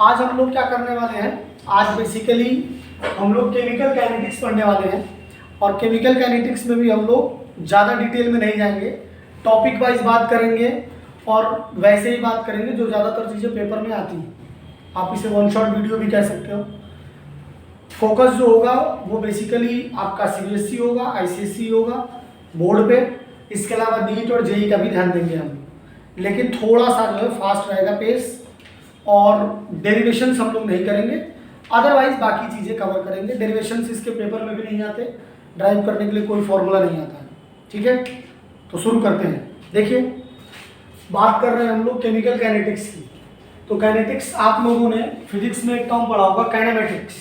आज हम लोग क्या करने वाले हैं, आज बेसिकली हम लोग केमिकल काइनेटिक्स पढ़ने वाले हैं। और केमिकल काइनेटिक्स में भी हम लोग ज़्यादा डिटेल में नहीं जाएंगे, टॉपिक वाइज बात करेंगे और वैसे ही बात करेंगे जो ज़्यादातर चीज़ें पेपर में आती हैं। आप इसे वन शॉट वीडियो भी कह सकते हो। फोकस जो होगा वो बेसिकली आपका सीबीएसई होगा, आईसीएसई होगा बोर्ड पे। इसके अलावा नीट और जेई का भी ध्यान देंगे हम, लेकिन थोड़ा सा जो है फास्ट रहेगा पेस, और डेरिवेशंस हम लोग नहीं करेंगे, अदरवाइज बाकी चीज़ें कवर करेंगे। डेरिवेशंस इसके पेपर में भी नहीं आते, ड्राइव करने के लिए कोई फॉर्मूला नहीं आता है। ठीक है, तो शुरू करते हैं। देखिए, बात कर रहे हैं हम लोग केमिकल काइनेटिक्स की। तो काइनेटिक्स आप लोगों ने फिजिक्स में एक टर्म पढ़ा होगा, काइनेमेटिक्स।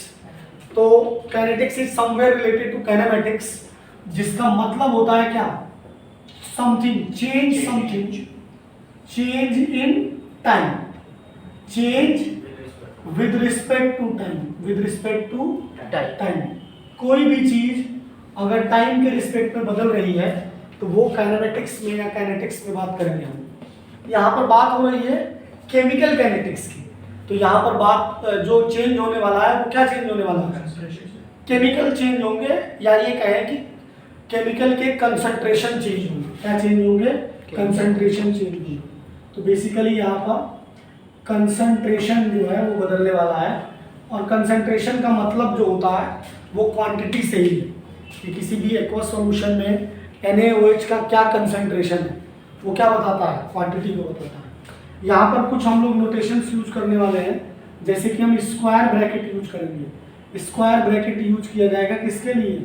तो kinetics is somewhere related to kinematics, जिसका मतलब होता है क्या, something, change something, change in time, change with respect to time, with respect to time. कोई भी चीज अगर टाइम के रिस्पेक्ट में बदल रही है तो वो काइनेमेटिक्स में या काइनेटिक्स में बात करेंगे हम। यहाँ पर बात हो रही है केमिकल काइनेटिक्स की। तो यहाँ पर बात जो चेंज होने वाला है वो क्या चेंज होने वाला है, केमिकल चेंज होंगे, या ये कहें कि केमिकल के कंसंट्रेशन चेंज होंगे। क्या चेंज होंगे, कंसंट्रेशन चेंज होंगे। तो बेसिकली यहाँ पर कंसंट्रेशन जो है वो बदलने वाला है, और कंसंट्रेशन का मतलब जो होता है वो क्वांटिटी से ही है कि किसी भी एक्वा सॉल्यूशन में NaOH का क्या कंसंट्रेशन है वो क्या बताता है, क्वांटिटी को बताता है। यहाँ पर कुछ हम लोग नोटेशंस यूज करने वाले हैं, जैसे कि हम स्क्वायर ब्रैकेट यूज करेंगे। स्क्वायर ब्रैकेट यूज किया जाएगा किसके लिए,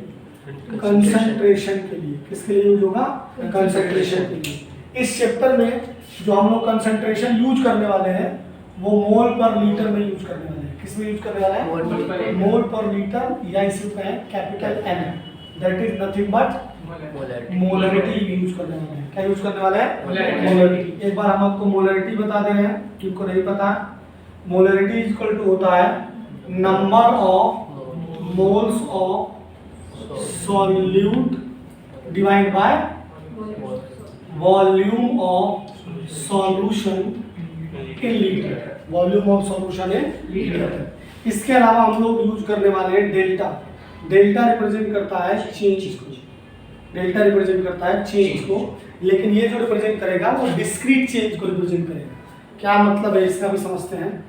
कंसंट्रेशन के लिए। किसके लिए यूज होगा, कंसंट्रेशन के लिए। इस चैप्टर में जो हम लोग कंसंट्रेशन यूज करने वाले हैं वो मोल पर लीटर में यूज करने वाले हैं। किस में यूज करने वाला है, मोल पर लीटर, या इसे कहें capital M, that is nothing but molarity use करने वाले हैं। क्या यूज करने वाले हैं, मोलरिटी। एक बार हम आपको मोलरिटी बता दे रहे हैं, जिनको नहीं पता, मोलरिटी इज इक्वल टू होता है number of moles of solute divide by volume of solution in litre, volume of solution in litre. इसके अलावा हम लोग यूज करने वाले हैं डेल्टा। डेल्टा रिप्रेजेंट करता है चेंज को, डेल्टा रिप्रेजेंट करता है चेंज को, लेकिन ये जो रिप्रेजेंट करेगा वो डिस्क्रीट चेंज को रिप्रेजेंट करेगा। क्या मतलब है इसका भी समझते हैं।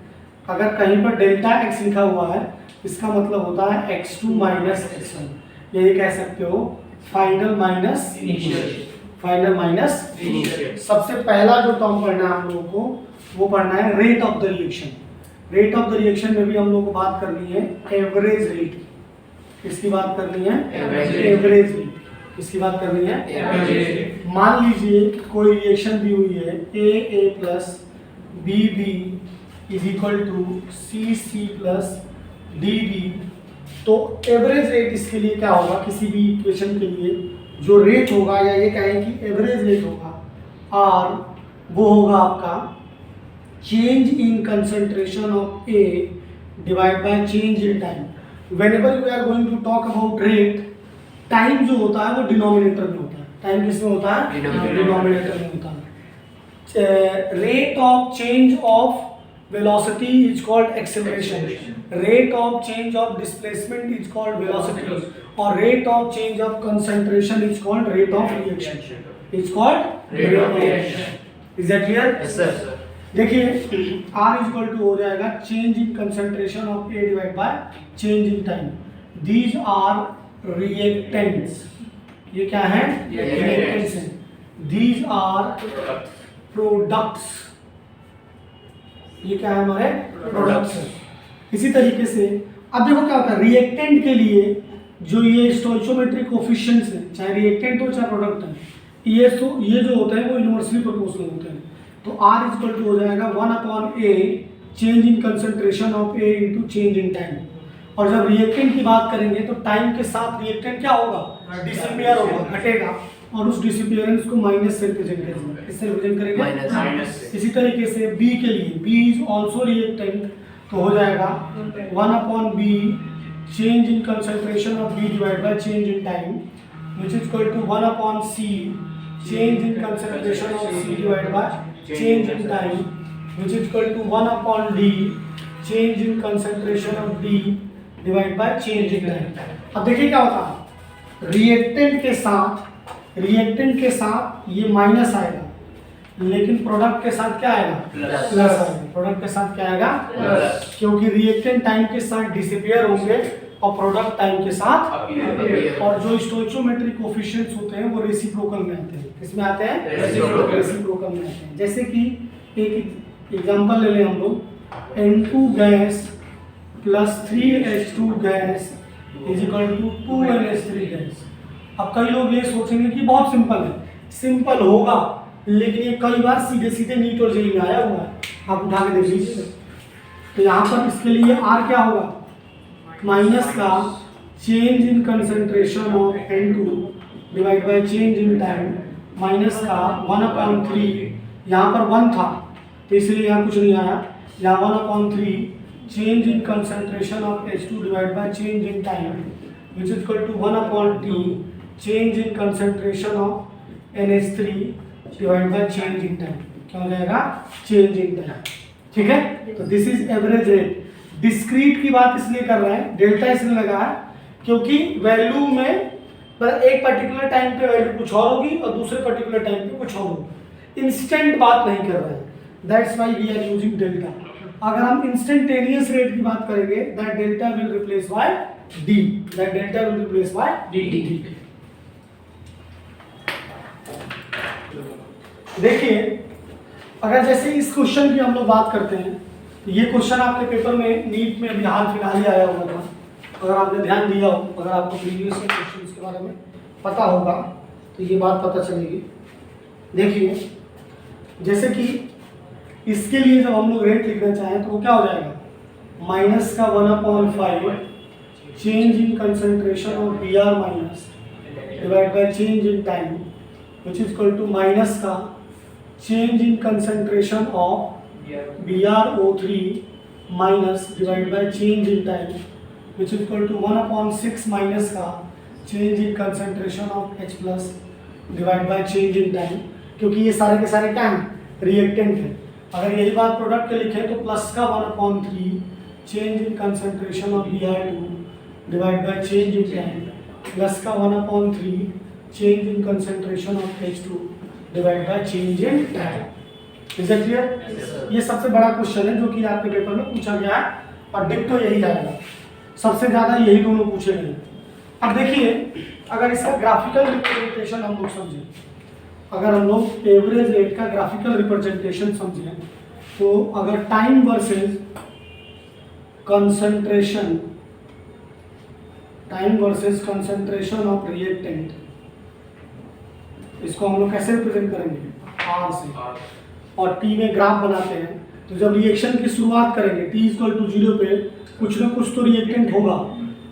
अगर कहीं पर डेल्टा x लिखा हुआ है, इसका मतलब होता है x2 माइनस x1। यही कह सकते हो final minus initial, final minus initial. सबसे पहला जो टर्म पढ़ना है हम लोगों को वो पढ़ना है rate of the reaction. Rate of the reaction में भी हम लोग को बात करनी है एवरेज रेट। किसकी बात करनी है, एवरेज रेट। किसकी बात करनी है, एवरेज रेट। मान लीजिए कोई रिएक्शन दी हुई है A plus BB is equal to CC plus DD। तो एवरेज रेट इसके लिए क्या होगा, किसी भी इक्वेशन के लिए जो रेट होगा, या ये कहें कि एवरेज रेट होगा R, वो होगा आपका change in concentration of A divide by change in time. Whenever we are going to talk about rate, time जो होता है वो डिनोमिनेटर में होता है। टाइम किसमें होता है, डिनोमिनेटर में होता है। Rate of change of velocity is called acceleration, rate of change of displacement is called velocity, or rate of change of concentration is called rate of reaction, is called rate of reaction. Is that clear? Yes sir. देखिए R is equal to हो जाएगा change in concentration of A divided by change in time. These are reactants. ये क्या है, reactants हैं। These are products. ये क्या है, हमारे प्रोडक्ट्स है। इसी तरीके से अब देखो क्या होता है, रिएक्टेंट के लिए जो ये स्टोइचोमेट्रिक कोफिशिएंट्स हैं, चाहे रिएक्टेंट हो चाहे प्रोडक्ट है, ये जो होते हैं वो इनवर्सली प्रोपोर्शनल होते हैं। तो R इज इक्वल टू हो जाएगा 1/A change in concentration of A into change in time. और जब रिएक्टेंट की बात करेंगे तो टाइम के साथ रिएक्टेंट क्या होगा, डिसअपियर होगा, घटेगा, और उस डिसअपियरेंस को माइनस से रिप्रेजेंट करेंगे। किससे रिप्रेजेंट करेंगे, माइनस। इसी तरीके से B के लिए, B इज आल्सो रिएक्टेंट, तो हो जाएगा 1/B change in concentration of B divide by change in time, which is equal to 1/C change in concentration of C divide by change in time, which is equal to 1/D change in concentration of D divide by change in time. अब देखिए क्या होता है, reactant के साथ ये minus आएगा, लेकिन प्रोडक्ट के साथ क्या आएगा, प्लस आएगा। प्रोडक्ट के साथ क्या आएगा, प्लस, क्योंकि रिएक्टेंट टाइम के साथ डिसअपीयर होंगे और प्रोडक्ट टाइम के साथ अपीयर। और जो स्टोइचियोमेट्रिक कोएफिशिएंट्स होते हैं वो रेसिप्रोकल में आते हैं। किसमें आते हैं, रेसिप्रोकल में आते हैं। जैसे कि एक एग्जांपल ले लें हम लोग, N2 gas plus 3H2 gas is equal to 2NH3 gas. अब कई लोग ये सोचेंगे कि बहुत सिंपल है, सिंपल होगा, लेकिन ये कई बार सीधे सीधे नीट और जेईई में आया हुआ है, आप उठा के देख लीजिए। तो यहाँ पर इसके लिए R क्या होगा, माइनस का change in concentration of N2 divide by change in time, minus का 1/3, यहाँ पर 1 था तो इसलिए यहाँ कुछ नहीं आया, यहाँ 1/3 change in concentration of H2 divide by change in time which is equal to 1/T change in concentration of NH3 divide by change in time. क्या हो जाएगा, चेंज इन टाइम। ठीक है, तो this is average rate. Discrete की बात इसलिए कर रहे हैं, डेल्टा इसलिए लगा है क्योंकि वैल्यू में एक पर्टिकुलर टाइम पे वैल्यू कुछ और होगी और दूसरे पर्टिकुलर टाइम पे कुछ और होगी। इंस्टेंट बात नहीं कर रहे हैं, that's why we are using delta. अगर हम इंस्टेंटेनियस रेट की बात करेंगे, that delta will replace by d, that delta will replace by d. देखिए, अगर जैसे इस क्वेश्चन की हम लोग बात करते हैं, तो ये क्वेश्चन आपके पेपर में नीट में अभी हाल फिलहाल ही आया हुआ था। अगर आपने ध्यान दिया हो, अगर आपको प्रीवियस क्वेश्चन के बारे में पता होगा तो ये बात पता चलेगी। देखिए, जैसे कि इसके लिए जब हम लोग रेट लिखना चाहें तो वो क्या हो जाएगा, माइनस का 1/5 change in concentration of Br minus divide by change in time which is equal to minus का change in concentration of BrO3 minus divide by change in time which is equal to 1/6 minus का change in concentration of H plus divide by change in time. क्योंकि ये सारे के सारे क्या हैं, reactant है। अगर यही बात प्रोडक्ट के लिखे तो प्लस का 1/3 change in concentration of Br2 divide by change in time plus का 1/3 change in concentration of H2 divide by change in time. Is that clear? ये सबसे बड़ा क्वेश्चन है जो कि आपके पेपर में पूछा गया है और डिक्टो यही आएगा, सबसे ज़्यादा यही दोनों पूछे गए। अब देखिए, अगर इसका ग्राफिकल रिप्रेजेंटेशन हम लोग समझें, अगर हम लोग एवरेज रेट का ग्राफिकल रिप्रेजेंटेशन समझें, तो अगर time versus concentration of reactant, इसको हम लोग कैसे रिप्रेजेंट करेंगे, R से, और T में ग्राफ बनाते हैं। तो जब रिएक्शन की शुरुआत करेंगे T = 0 पे कुछ ना कुछ तो रिएक्टेंट होगा,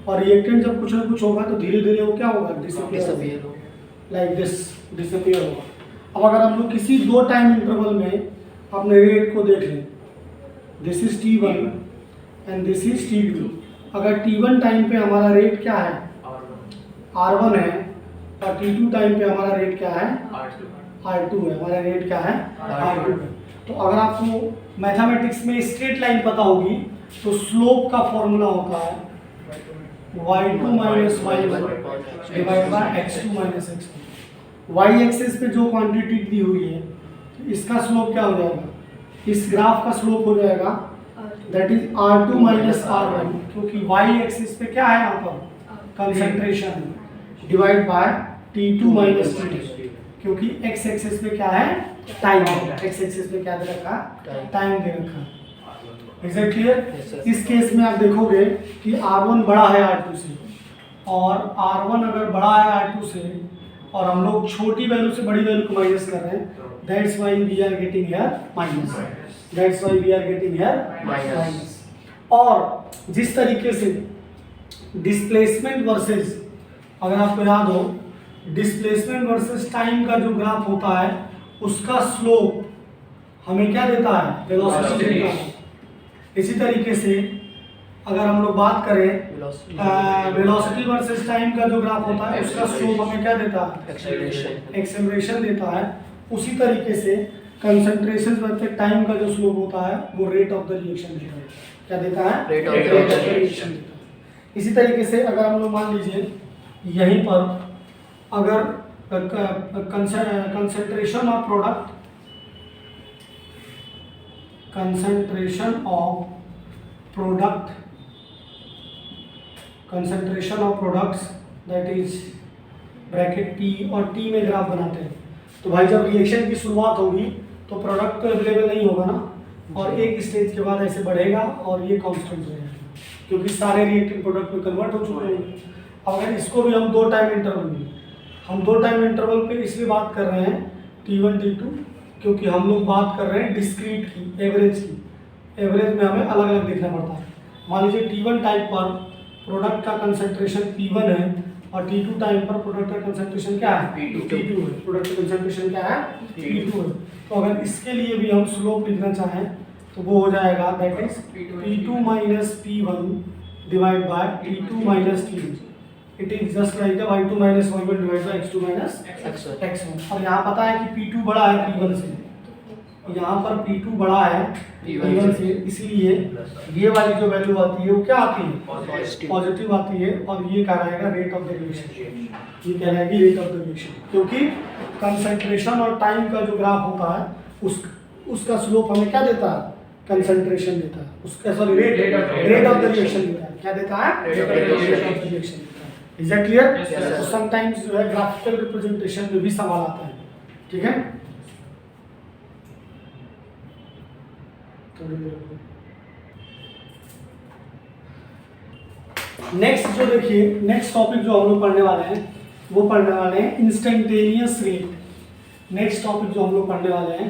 और रिएक्टेंट जब कुछ ना कुछ होगा तो धीरे धीरे वो क्या होगा, डिसअपीयर होगा, लाइक दिस डिसअपीयर होगा। अब अगर हम लोग किसी दो टाइम इंटरवल में अपने रेट को देख लें, this is T1 and this is T2। अगर T1 टाइम पे हमारा रेट क्या है, R1 है, और T2 टाइम पे हमारा रेट क्या है, R2 है। हमारा रेट क्या है, R2 है। तो अगर आपको मैथमेटिक्स में स्ट्रेट लाइन पता होगी तो स्लोप का फॉर्मूला होता है y2 minus y1 divide by x2 minus x2। y axis पे जो क्वांटिटी दी हुई है इसका स्लोप क्या हो जाएगा, इस ग्राफ का स्लोप हो जाएगा that is R2 minus R1, क्योंकि y एक्सिस पे क्या है यहाँ पर concentration, divide by T2 minus T2, क्योंकि x एक्सिस पे क्या है, टाइम। x एक्सिस पे क्या दे रखा, टाइम दे रखा। Is it clear? इस केस में आप देखोगे कि R1 बड़ा है R2 से, और R1 अगर बड़ा है R2 से और हम लोग छोटी वैल्यू से बड़ी वैल्यू को माइनस कर रहे हैं, that's why we are getting here minus, that's why we are getting here minus. और जिस तरीके से डिस्प्लेसमेंट वर्सेस, अगर आपको याद हो, डिस्प्लेसमेंट वर्सेस टाइम का जो ग्राफ होता है उसका स्लोप हमें क्या देता है, वेलोसिटी देता है। इसी तरीके से अगर हम लोग बात करें वेलोसिटी वर्सेस टाइम का जो ग्राफ होता है उसका स्लोप हमें क्या देता है, एक्सेलरेशन देता है। उसी तरीके से कंसंट्रेशन वर्सेस टाइम का जो स्लोप होता है वो रेट ऑफ द रिएक्शन देता है। क्या देता है? Rate of Rate of variation variation। इसी तरीके से अगर हम लोग मान लीजिए यहीं पर अगर concentration of product, concentration of products that is bracket P और T में ग्राफ बनाते हैं, तो भाई जब रिएक्शन की शुरुआत होगी तो प्रोडक्ट तो अवेलेबल नहीं होगा ना, और एक स्टेज के बाद ऐसे बढ़ेगा और ये कांस्टेंट रहेगा क्योंकि सारे रिएक्टेंट प्रोडक्ट में कन्वर्ट हो चुके हैं। अब अगर इसको भी हम 2 टाइम इंटरवल में, हम 2 टाइम इंटरवल पे इसलिए बात कर रहे हैं T1 T2 क्योंकि हम लोग बात कर रहे हैं डिस्क्रीट की, एवरेज की। एवरेज में हमें अलग अलग देखना पड़ता है। मान लीजिए T1 टाइम पर प्रोडक्ट का कंसंट्रेशन P1 है और T2 टाइम पर प्रोडक्ट का कंसंट्रेशन क्या है? P2 है। प्रोडक्ट का कंसंट्रेशन क्या है? P2 है। तो अगर इसके लिए भी हम स्लोप लिखना चाहें तो वो हो जाएगा that is P2 minus P1 divide by T2 minus T1। It is just like y2 minus y1 divide by x2 minus x1। और यहाँ पता है कि P2 बड़ा है P1 से, यहाँ पर P2 बड़ा है P1 से, इसलिए ये वाली जो वैल्यू आती है वो क्या आती है? पॉजिटिव आती है। और ये क्या रहेगा? Rate of the reaction. ये कहलाएगी रेट ऑफ द रिएक्शन, क्योंकि कंसंट्रेशन और टाइम का जो ग्राफ होता है उसका स्लोप हमें क्या देता है? कंसंट्रेशन देता है, उसका sorry rate of the reaction देता है। क्या देता है? रेट ऑफ द रिएक्शन देता है। Is that clear? तो समटाइम्स जो है ग्राफिकल रिप्रेजेंटेशन में भी सवाल आता है, ठीक है? नेक्स्ट जो देखिए, नेक्स्ट टॉपिक जो हम लोग पढ़ने वाले हैं वो पढ़ने वाले हैं इंस्टेंटेनियस रेट। नेक्स्ट टॉपिक जो हम लोग पढ़ने वाले हैं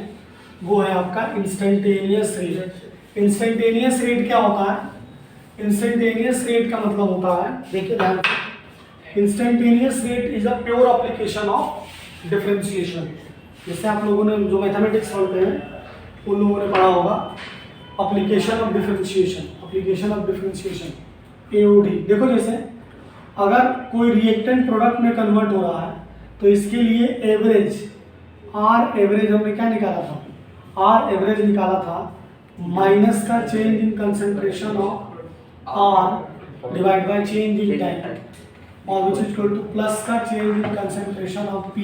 वो है आपका इंस्टेंटेनियस रेट। इंस्टेंटेनियस रेट क्या होता है? इंस्टेंटेनियस रेट का मतलब होता है, देखिए ध्यान से, instantaneous rate is a pure application of differentiation. जैसे आप लोगों ने जो मैथमेटिक्स पढ़ते हैं उन लोगों ने पढ़ा होगा application of differentiation, application of differentiation AOD। देखो जैसे अगर कोई रिएक्टेंट प्रोडक्ट में कन्वर्ट हो रहा है तो इसके लिए एवरेज R एवरेज हमने क्या निकाला था? R एवरेज निकाला था माइनस का change in concentration of R divide by change in time और which is equal to plus का change in concentration of P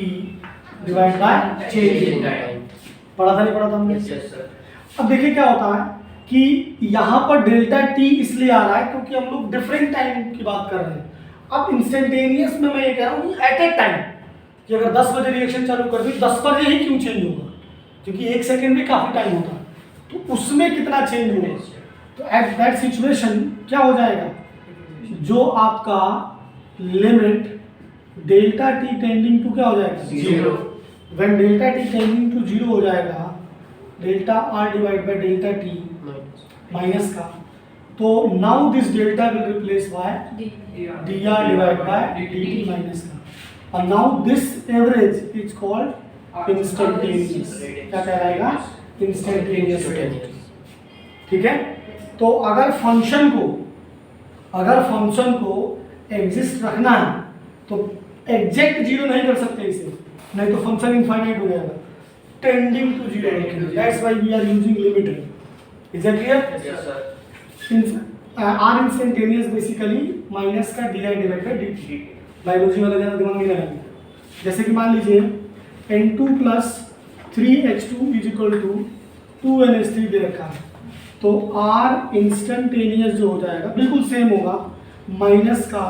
divide by change in time. पढ़ा था नहीं पढ़ा था हमने? अब देखिए क्या होता है कि यहाँ पर डेल्टा T इसलिए आ रहा है क्योंकि हम लोग डिफरेंट टाइम की बात कर रहे हैं। अब इंस्टेंटेनियस में मैं ये कह रहा हूँ एट ए टाइम कि अगर 10 बजे रिएक्शन चालू कर दी 10 बजे ही क्यों चेंज होगा, क्योंकि 1 सेकेंड भी काफी टाइम होता है, तो उसमें कितना चेंज होगा? तो एट दैट सिचुएशन क्या हो जाएगा? जो आपका limit delta T tending to क्या हो जाएगा? 0। When delta T tending to 0 हो जाएगा, delta R divide by delta T minus का, तो now this delta will replace by dr divide by dt minus का, और now this average is called instantaneous. क्या कहलाएगा? Instantaneous rate. ठीक है? तो अगर फंक्शन को एग्जिस्ट रखना है तो एग्जैक्ट 0 नहीं कर सकते इसे, नहीं तो फंक्शन इनफाइनाइट हो जाएगा। टेंडिंग टू 0 रखेंगे, that's why we are using limited. Is that clear? Yes sir. R instantaneous basically minus का d i divide by d t. Biology वाला ज़्यादा दिमाग नहीं लगाएंगे। जैसे कि मान लीजिए N2 plus 3H2 is equal to 2NH3 दे रखा है, तो R इंस्टेंटेनियस जो हो जाएगा बिल्कुल सेम होगा माइनस का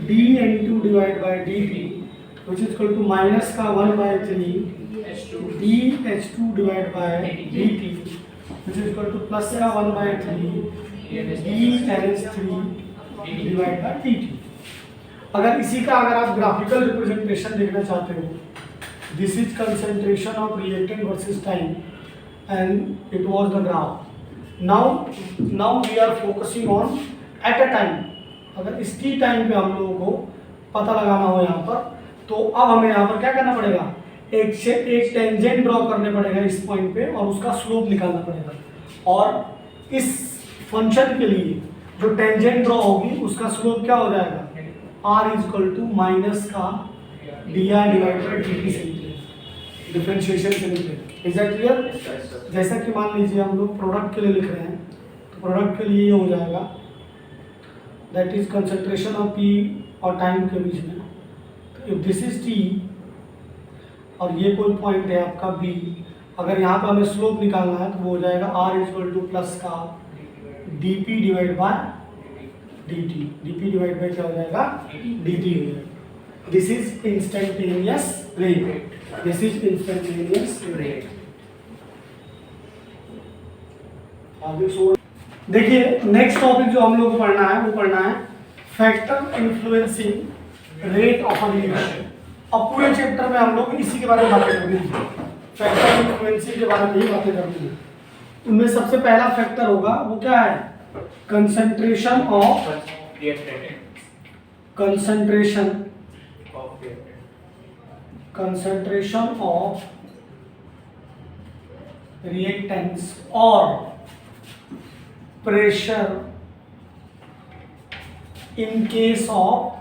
dN2 divide by dt which is equal to minus का 1/3 dH2 divide by dt which is equal to plus का 1/3 dNH3 डिवाइड बाय dt। अगर इसी का अगर आप ग्राफिकल रिप्रेजेंटेशन देखना चाहते हो, this is concentration of reactant versus time and it was the graph. Now we are focusing on at a time. अगर इस टी टाइम पे हम लोगों को पता लगाना हो यहाँ पर, तो अब हमें यहाँ पर क्या करना पड़ेगा? एक टेंजेंट ड्रॉ करने पड़ेगा इस पॉइंट पे और उसका स्लोप निकालना पड़ेगा। और इस फंक्शन के लिए जो टेंजेंट ड्रॉ होगी उसका स्लोप क्या हो जाएगा? R is equal to minus का dr डिवाइड बाय dt से निकलेगा, डिफरेंशिएशन से निकलेगा। Is that clear? जैसा कि मान लीजिए हम लोग प्रोडक्ट के लिए लिख रहे हैं, तो प्रोडक्ट के लिए ये हो जाएगा, that is concentration of P और टाइम के बीच में। तो इफ दिस इज टी और ये कोई पॉइंट है आपका बी, अगर यहाँ पे हमें स्लोप निकालना है तो वो हो जाएगा आर इक्वल टू प्लस का D P divide by d T. D P divide by क्या हो जाएगा, डी टी हो जाएगा। This is instantaneous rate, this is instantaneous rate. आगे सो देखिए नेक्स्ट टॉपिक जो हम लोग को पढ़ना है वो पढ़ना है factor influencing rate of an reaction. अब पूरे चैप्टर में हम लोग इसी के बारे में बातें करनी है, फैक्टर इन्फ्लुएंसिंग के बारे में ही बातें करनी है। उनमें सबसे पहला फैक्टर होगा वो क्या है, कंसंट्रेशन ऑफ रिएक्टेंट्स और pressure in case of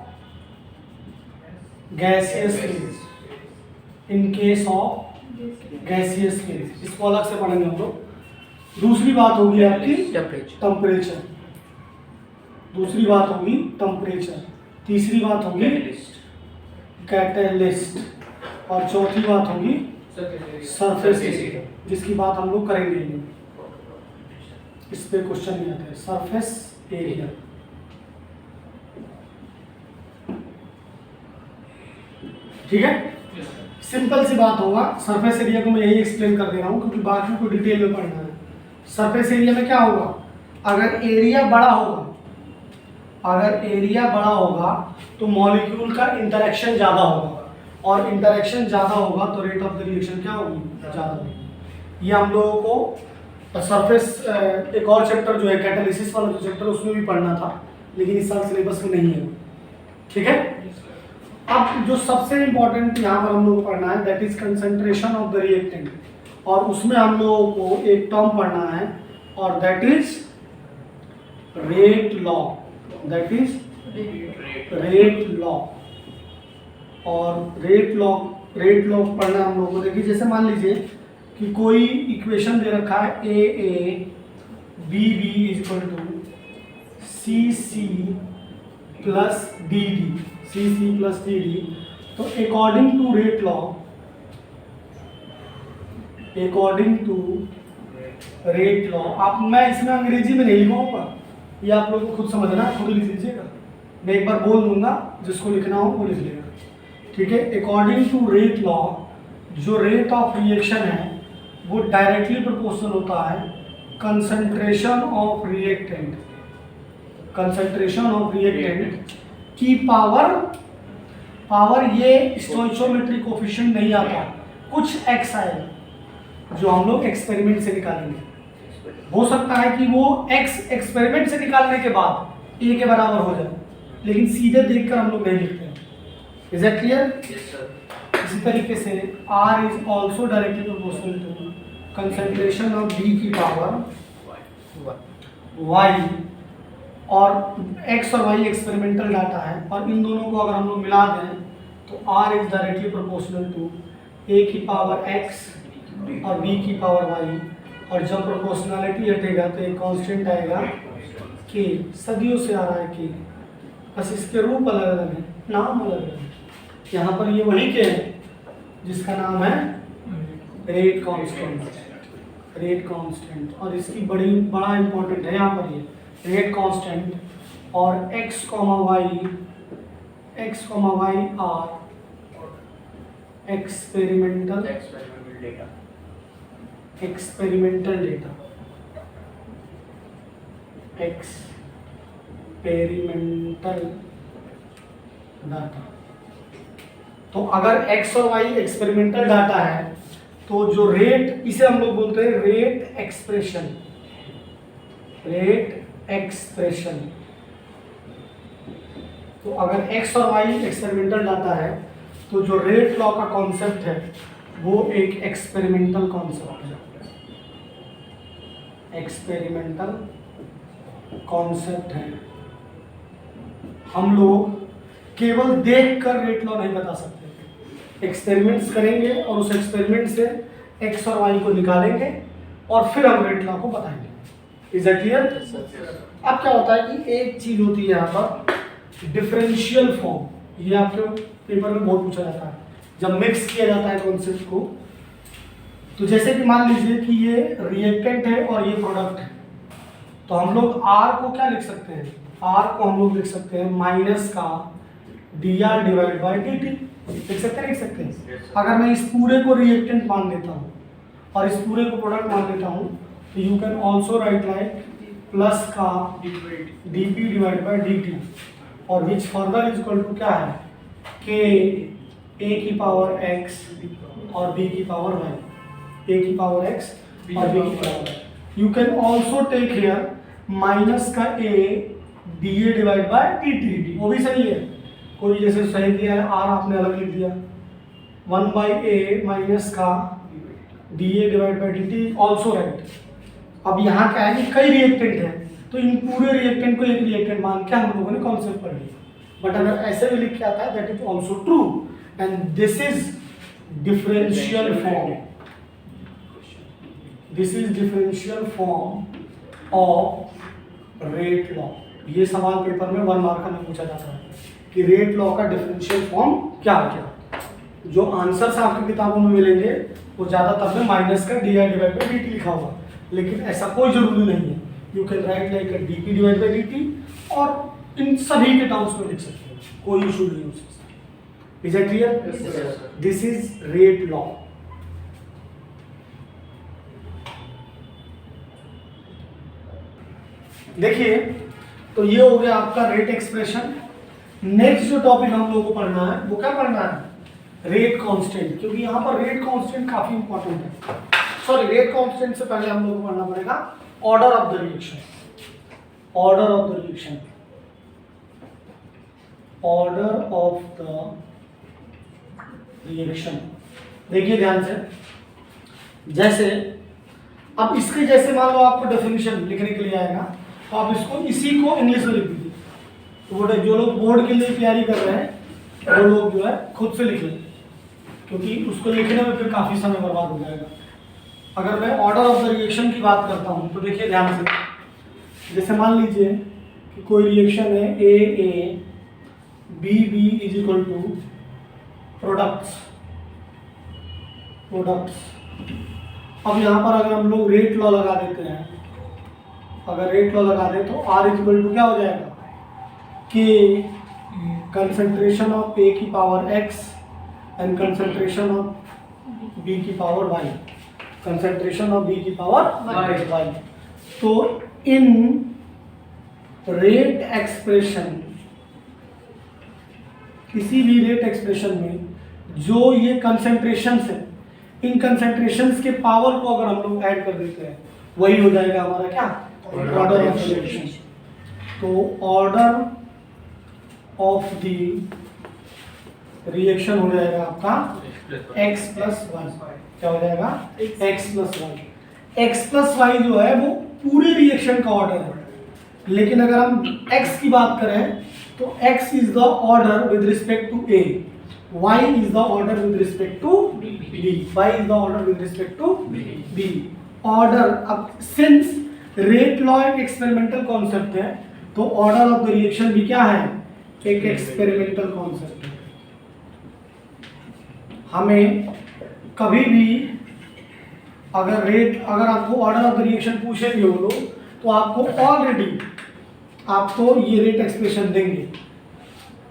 gaseous phase, in case of gaseous phase, इसको अलग से पढ़ेंगे हम लोग। दूसरी बात होगी आपकी टेम्परेचर, दूसरी बात होगी टेम्परेचर, तीसरी बात होगी कैटलिस्ट और चौथी बात होगी सरफेस एरिया, जिसकी बात हम लोग करेंगे। इस पे क्वेश्चन नहीं आता है, सरफेस एरिया। ठीक है, सिंपल सी बात होगा। सरफेस एरिया को मैं यही एक्सप्लेन कर दे रहा हूँ क्योंकि बाकी को डिटेल में पढ़ना है। सरफेस एरिया में क्या होगा, अगर एरिया बड़ा होगा, अगर एरिया बड़ा होगा तो मॉलिक्यूल का इंटरेक्शन ज़्यादा होगा, और इंटरेक्शन ज़्यादा होगा तो रेट ऑफ द रिएक्शन क्या होगी, ज़्यादा होगी। ये हम लोगों को सरफेस एक और चैप्टर जो है कैटालिसिस वाला जो चैप्टर उसमें भी पढ़ना था, लेकिन इस साल सिलेबस में नहीं है। ठीक है, अब जो सबसे इम्पोर्टेंट यहाँ पर हम लोग को पढ़ना है that is concentration of the reactant, और उसमें हम लोगों को एक टर्म पढ़ना है और that is rate law, that is rate law. और रेट लॉ पढ़ना हम लोगों को, देखिए जैसे मान लीजिए कि कोई इक्वेशन दे रखा है A B B equal to C C plus D D, C C plus D D. तो अकॉर्डिंग टू रेट लॉ, आप, मैं इसमें अंग्रेजी में नहीं लिखूंगा, ये आप लोगों को खुद समझना है, खुद लिख लीजिएगा। मैं एक बार बोल दूंगा, जिसको लिखना हो वो लिख लेगा। ठीक है, अकॉर्डिंग टू रेट लॉ जो रेट ऑफ रिएक्शन है वो डायरेक्टली प्रोपोर्शनल होता है कंसंट्रेशन ऑफ रिएक्टेंट, की पावर ये स्टोइचोमेट्रिक कोफिशिएंट नहीं आता, कुछ एक्स आएगा जो हम लोग एक्सपेरिमेंट से निकालेंगे। हो सकता है कि वो एक्स एक्सपेरिमेंट से निकालने के बाद ए के बराबर हो जाए, लेकिन सीधे देखकर हम लोग नहीं लिखते हैं। Is that clear? इसी तरीके से R is also directly proportional to concentration of B की पावर Y, और X और Y एक्सपेरिमेंटल डाटा है, और इन दोनों को अगर हम लोग मिला दें तो R is directly proportional to A की पावर X और B की पावर Y, और जब प्रोपोर्शनलिटी हटेगा तो एक कांस्टेंट आएगा K, सदियों से आ रहा है K, बस इसके रूप अलग अलग है, नाम अलग अलग है। यहाँ पर ये वही के है जिसका नाम है रेट कांस्टेंट, और इसकी बड़ा इंपॉर्टेंट है यहाँ पर ये रेट कांस्टेंट, और x, y are experimental data. तो अगर x और y एक्सपेरिमेंटल डाटा है तो जो रेट, इसे हम लोग बोलते हैं रेट एक्सप्रेशन। तो अगर x और y एक्सपेरिमेंटल डाटा है तो जो रेट लॉ का कॉन्सेप्ट है वो एक एक्सपेरिमेंटल कॉन्सेप्ट है, हम लोग केवल देखकर रेट लॉ नहीं बता सकते, एक्सपेरिमेंट्स करेंगे और उस एक्सपेरिमेंट से x और y को निकालेंगे और फिर हम रेट लॉ को बताएंगे। Is that clear? अब क्या होता है कि एक चीज होती है यहाँ पर डिफरेंशियल फॉर्म, ये आपके पेपर में बहुत पूछा जाता है जब मिक्स किया जाता है कॉन्सेप्ट को। तो जैसे कि मान लीजिए कि ये रिएक्टेंट है और ये प्रोडक्ट है, तो हम लोग R को क्या लिख सकते हैं, R को हम लोग लिख सकते हैं माइनस का dr डिवाइड बाई dt, लिख सकते हैं। अगर मैं इस पूरे को रिएक्टेंट मान लेता हूँ और इस पूरे को प्रोडक्ट मान लेता हूँ, तो you can also write like plus का dp डिवाइड बाई dt, और which further is equal to क्या है, k a की पावर x और b की पावर y, a की पावर x और b की power y। You can also take here minus का a dA divide by dt, वो भी सही है। कोई जैसे सही दिया है r आपने अलग लिख दिया, 1/a माइनस का dA divide by dt also right. अब यहाँ क्या है कि कई रिएक्टेंट है, तो इन पूरे रिएक्टेंट को एक रिएक्टेंट मान के हम लोगों ने कॉन्सेप्ट पढ़ लिया। बट अगर ऐसे भी लिख के आता है that is also true, and this is differential form, this is differential form of rate law. ये सवाल पेपर में 1 मार्क में पूछा जाता है कि रेट लॉ का डिफरेंशियल फॉर्म क्या क्या। जो आंसर्स आपकी किताबों में मिलेंगे वो ज़्यादातर में माइनस का d i divide by D T लिखा होगा, लेकिन ऐसा कोई जरूरी नहीं है। You can write like D P divide by D T, और इन सभी के टर्म्स में लिख सकते हैं, कोई इशू नहीं हो सकता। Is it clear? This is rate law. देखिए, तो ये हो गया आपका रेट एक्सप्रेशन। नेक्स्ट जो टॉपिक हम लोगों को पढ़ना है वो क्या पढ़ना है, रेट कांस्टेंट, क्योंकि यहाँ पर रेट कांस्टेंट काफी इंपॉर्टेंट है। सॉरी, रेट कांस्टेंट से पहले हम लोग को पढ़ना पड़ेगा order of the reaction, order of the reaction, order of the reaction. देखिए ध्यान से, जैसे अब इसके जैसे मान लो आपको डेफिनेशन लिखने के लिए आएगा, तो आप इसको इसी को इंग्लिश में लिख दीजिए। तो वो जो लोग बोर्ड के लिए तैयारी कर रहे हैं वो लोग जो है खुद से लिख लें, क्योंकि उसको लिखने में फिर काफ़ी समय बर्बाद हो जाएगा। अगर मैं ऑर्डर ऑफ द रिएक्शन की बात करता हूँ तो देखिए ध्यान से, जैसे मान लीजिए कि कोई रिएक्शन है A B B is equal to products. अब यहाँ पर अगर हम लोग रेट लॉ लगा देते हैं, अगर रेट लॉ लगा दें तो आर इज इक्वल टू क्या हो जाएगा, कि कंसंट्रेशन ऑफ ए की power x and concentration of b की power y, concentration of b की पावर वाई। तो इन रेट एक्सप्रेशन, किसी भी रेट एक्सप्रेशन में जो ये कंसंट्रेशंस है, इन कंसंट्रेशंस के पावर को अगर हम लोग ऐड कर देते हैं, वही हो जाएगा हमारा क्या, ऑर्डर ऑफ द रिएक्शन। तो ऑर्डर ऑफ द रिएक्शन हो जाएगा आपका x प्लस वाई। क्या हो जाएगा, x plus Y. x plus Y जो है वो पूरे रिएक्शन का ऑर्डर है, लेकिन अगर हम x की बात करें तो x is the order with respect to a, y is the order with respect to b, y is the order with respect to b। Order, अब सिंस रेट लॉ एक एक्सपेरिमेंटल कॉन्सेप्ट है, तो order of the reaction भी क्या है, एक experimental concept है। हमें कभी भी अगर आपको ऑर्डर ऑफ द रिएक्शन पूछेंगे वो लोग, तो आपको ऑलरेडी आपको ये रेट एक्सप्रेशन देंगे,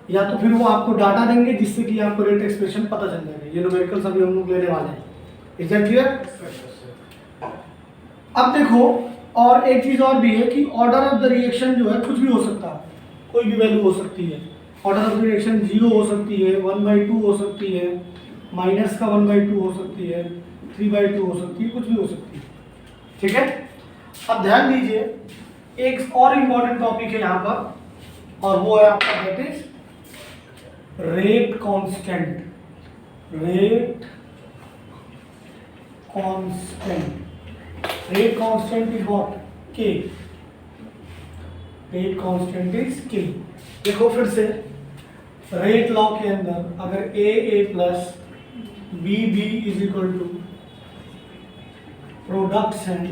या तो फिर वो आपको डाटा देंगे जिससे कि आपको रेट एक्सप्रेशन पता चल जाएगा। ये न्यूमेरिकल्स अभी हम लोग लेने वाले हैं। Is that clear? अब देखो, और एक चीज और भी है कि ऑर्डर ऑफ द रिएक्शन जो है कुछ भी हो सकता है, कोई भी वैल्यू हो सकती है। ऑर्डर ऑफ द रिएक्शन 0 हो सकती है, 1/2 हो सकती है, माइनस का 1/2 हो सकती है, 3/2 हो सकती है, कुछ भी हो सकती है। ठीक है, अब ध्यान दीजिए, एक और इम्पॉर्टेंट टॉपिक है यहाँ पर, और वो है आपका that is rate constant. Rate constant, rate constant is what, k. Rate constant is k. देखो फिर से, रेट लॉ के अंदर अगर a plus b is equal to products हैं,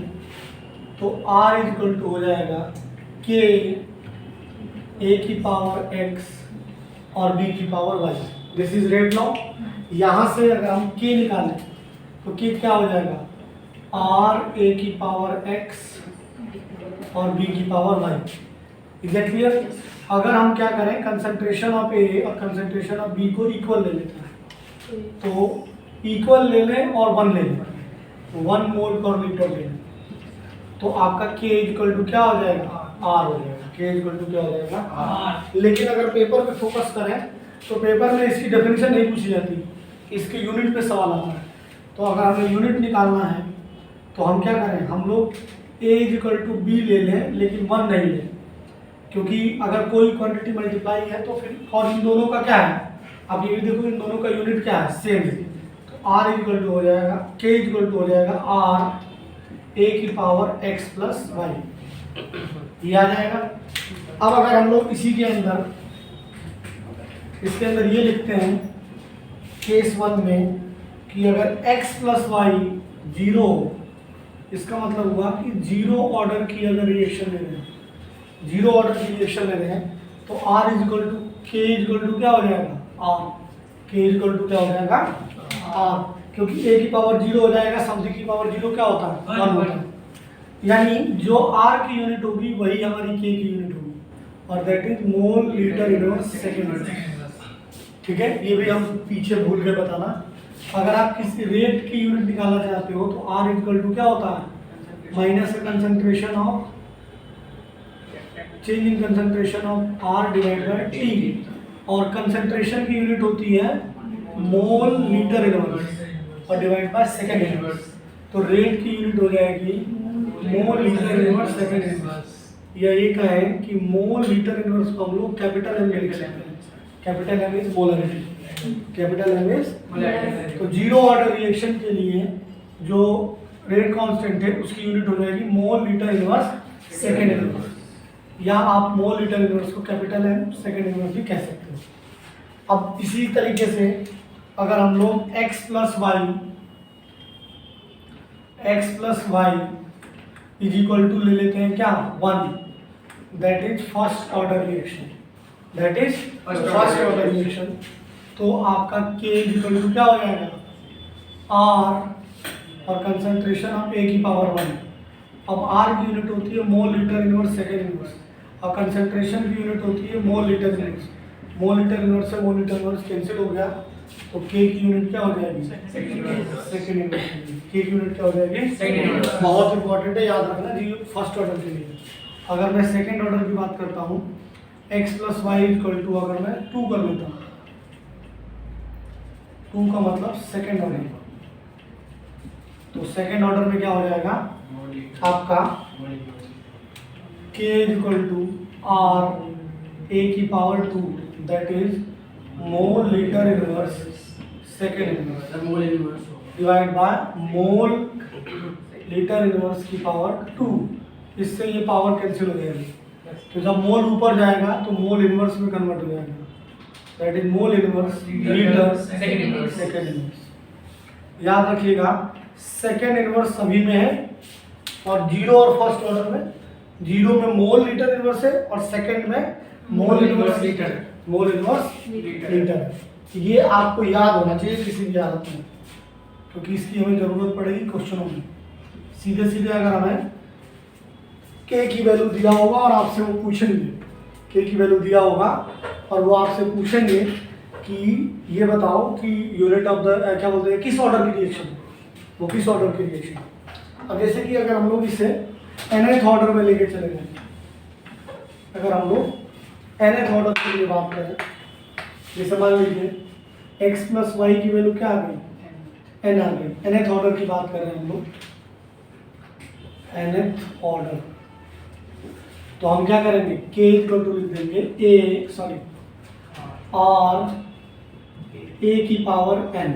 तो R इक्वल टू हो जाएगा K A की पावर X और B की power Y। This is rate law. यहाँ से अगर हम K निकालें तो K क्या हो जाएगा, R A की पावर X और B की power Y। Is that clear? अगर हम क्या करें, कंसंट्रेशन ऑफ A और कंसंट्रेशन ऑफ B को इक्वल ले लेते हैं, तो इक्वल ले लें और 1 ले लें, 1 मोल पर लीटर ले लें, तो आपका K इक्वल टू क्या हो जाएगा, R हो जाएगा। K इक्वल टू क्या हो जाएगा, R। लेकिन अगर पेपर पे फोकस करें तो पेपर में इसकी डेफिनेशन नहीं पूछी जाती, इसके यूनिट पे सवाल आता है। तो अगर हमें यूनिट निकालना है तो हम क्या करें, हम लोग A इक्वल टू B ले लें लेकिन 1 नहीं लें, क्योंकि अगर कोई क्वांटिटी मल्टीप्लाई है तो फिर, और इन दोनों का क्या है, अब ये भी देखो इन दोनों का यूनिट क्या है, सेम है। तो R इक्वल टू हो जाएगा, K इक्वल टू हो जाएगा R A की पावर X प्लस Y, ये आ जाएगा। अब अगर हम लोग इसी के अंदर, इसके अंदर ये लिखते हैं केस 1 में कि अगर x प्लस वाई 0 हो, इसका मतलब हुआ कि 0 ऑर्डर की अगर रिएक्शन ले रहे हैं, 0 ऑर्डर की रिएक्शन ले रहे हैं, तो R equal to K equal to क्या हो जाएगा, R। K इक्वल टू क्या हो जाएगा, R, क्योंकि A की पावर 0 हो जाएगा, समथिंग की पावर 0 क्या होता है, 1 होता है। यानी जो R की यूनिट होगी वही हमारी K की यूनिट होगी, और that is mole litre inverse second. ठीक है, ये भी हम पीछे भूल गए बताना। अगर आप किसी रेट की यूनिट निकालना चाहते हो तो R इक्वल टू क्या होता है, minus concentration of, change in concentration of R divide bye T, और कंसंट्रेशन की यूनिट होती है मोल लीटर इनवर्स और डिवाइड बाय सेकेंड इनवर्स। तो रेट की यूनिट हो जाएगी मोल लीटर इनवर्स सेकेंड इनवर्स, या ये कहें कि मोल लीटर इनवर्स को हम लोग कैपिटल एम में लिख सकते हैं। Capital M is molarity, capital M is molarity. तो 0 ऑर्डर रिएक्शन के लिए जो रेट कांस्टेंट है उसकी यूनिट हो जाएगी मोल लीटर इनवर्स सेकेंड इनवर्स, या आप मोल लीटर इनवर्स को कैपिटल एम सेकेंड इनवर्स भी कह सकते हो। अब इसी तरीके से अगर हम लोग x plus Y is equal to ले लेते हैं क्या, 1, that is first order reaction, that is first order reaction. तो आपका K इक्वल टू क्या हो जाएगा, R, और कंसंट्रेशन ऑफ A की पावर 1। अब R की यूनिट होती है मोल लीटर इनवर्स सेकेंड इनवर्स, और कंसंट्रेशन की यूनिट होती है मोल लीटर इनवर्स। मोल लीटर इनवर्स से मोल लीटर इनवर्स कैंसिल हो गया, तो K की यूनिट क्या हो जाएगी, सेकेंड इनवर्स। K की यूनिट क्या हो जाएगी, सेकेंड इनवर्स। बहुत इंपॉर्टेंट है, याद रखना जी फर्स्ट ऑर्डर के लिए। अगर मैं सेकेंड ऑर्डर की बात करता हूँ, x plus Y equal to अगर मैं 2 कर लेता हूँ, 2 का मतलब सेकेंड ऑर्डर, तो सेकेंड ऑर्डर में क्या हो जाएगा आपका K equal to R A की power 2, that is mole litre inverse second inverse divide by mole litre inverse की पावर 2। इससे ये पावर कैंसिल हो जाएगी, तो जब मोल ऊपर जाएगा तो मोल इनवर्स में कन्वर्ट हो जाएगा, that is mole inverse litre second inverse. याद रखिएगा सेकेंड इनवर्स सभी में है, और 0 और फर्स्ट ऑर्डर में, 0 में मोल लीटर इनवर्स है और सेकेंड में mole inverse litre, mole inverse litre. ये आपको याद होना चाहिए किसी भी हालत में, क्योंकि इसकी हमें जरूरत पड़ेगी क्वेश्चनों में। सीधे सीधे अगर हमें K की वैल्यू दिया होगा और आपसे वो पूछेंगे, K की वैल्यू दिया होगा और वो आपसे पूछेंगे कि ये बताओ कि यूनिट ऑफ द क्या बोलते हैं, किस ऑर्डर की रिएक्शन, वो किस ऑर्डर की रिएक्शन। अब जैसे कि अगर हम लोग इसे nth ऑर्डर में लेके चले गए, अगर हम लोग nth ऑर्डर के लिए बात करें, जैसे मान लीजिए x प्लस वाई की वैल्यू क्या आ गई, n आ गई, nth ऑर्डर की बात कर रहे हैं हम लोग, nth ऑर्डर। तो हम क्या करेंगे, K इक्वल टू लिख देंगे R A की पावर n,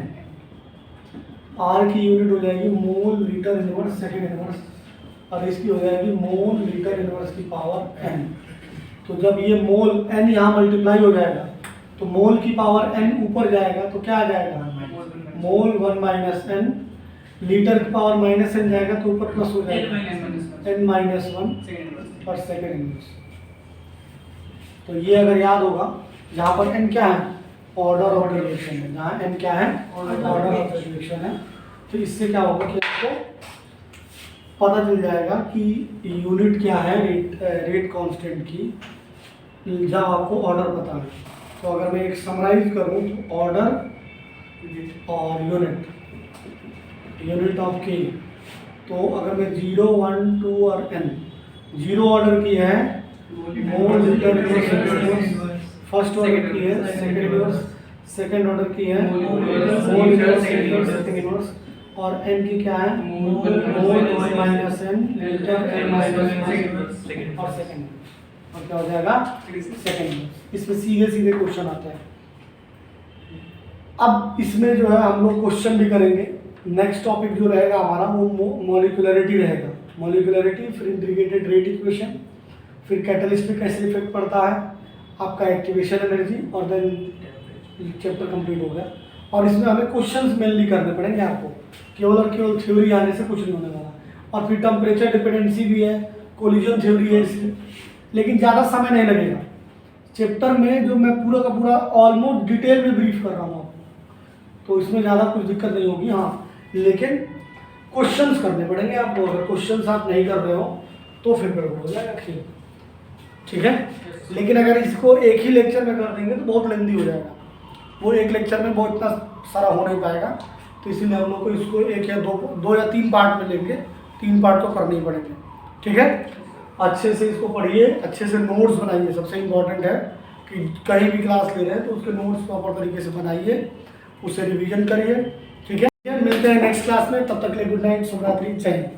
R की यूनिट हो जाएगी मोल लीटर इनवर्स सेकेंड इनवर्स, और इसकी हो जाएगी मोल लीटर इनवर्स की पावर n। तो जब ये मोल n यहाँ मल्टीप्लाई हो जाएगा तो मोल की पावर n ऊपर जाएगा, तो क्या आ जाएगा, मोल 1 माइनस n, लीटर की पावर माइनस n जाएगा तो ऊपर प्लस हो जाएगा, n माइनस वन और सेकेंड इनवर्स। तो ये अगर याद होगा, जहाँ पर n क्या है, ऑर्डर ऑफ डेरिवेशन है, जहाँ n क्या है, ऑर्डर ऑफ डेरिवेशन है। तो इससे क्या होगा कि आपको पता चल जाएगा कि यूनिट क्या है रेट कांस्टेंट की, जब आपको ऑर्डर पता है। तो अगर मैं एक समराइज करूँ तो ऑर्डर और यूनिट ऑफ के, तो अगर मैं 0, 1, 2 और n, 0 ऑर्डर की है मोल लीटर फर्स्ट ऑर्डर की है सेकंड ऑर्डर की है मोल लीटर सेकंड इनवर्स, और n की क्या है mole minus n litre n minus one और सेकंड, और क्या हो जाएगा सेकंड। इसमें सीधे सीधे क्वेश्चन आते हैं। अब इसमें जो है हम लोग क्वेश्चन भी करेंगे। नेक्स्ट टॉपिक जो रहेगा हमारा वो मॉलिक्यूलरिटी रहेगा, मॉलिक्यूलरिटी, फिर इंटीग्रेटेड रेट इक्वेशन, फिर कैटलिस्ट पे कैसे इफेक्ट पड़ता है, आपका एक्टिवेशन एनर्जी, और देन चैप्टर कंप्लीट हो गया। और इसमें हमें क्वेश्चंस मेनली करने पड़ेंगे आपको, केवल और केवल थ्योरी आने से कुछ नहीं होने वाला। और फिर टेम्परेचर डिपेंडेंसी भी है, कोलिजन थ्योरी है इसकी, लेकिन ज़्यादा समय नहीं लगेगा। चैप्टर में जो मैं पूरा का पूरा ऑलमोस्ट डिटेल में ब्रीफ कर रहा हूँ आपको, तो इसमें ज़्यादा कुछ दिक्कत नहीं होगी। हाँ, लेकिन क्वेश्चंस करने पड़ेंगे आपको। अगर क्वेश्चंस आप नहीं कर रहे हो तो फिर गड़बड़ हो जाएगा खेल, ठीक है। लेकिन अगर इसको एक ही लेक्चर में कर देंगे तो बहुत लेंदी हो जाएगा, वो एक लेक्चर में बहुत इतना सारा हो नहीं पाएगा। तो इसीलिए हम लोग को इसको एक या दो या तीन पार्ट में लेंगे, 3 पार्ट तो करने ही पड़ेंगे, ठीक है। अच्छे से इसको पढ़िए, अच्छे से नोट्स बनाइए। सबसे इम्पोर्टेंट है कि कहीं भी क्लास ले रहे हैं तो उसके नोट्स प्रॉपर तरीके से बनाइए, उसे रिवीजन करिए, ठीक है। मिलते हैं नेक्स्ट क्लास में, तब तक के लिए गुड नाइट, शुभ रात्रि, जय हिंद।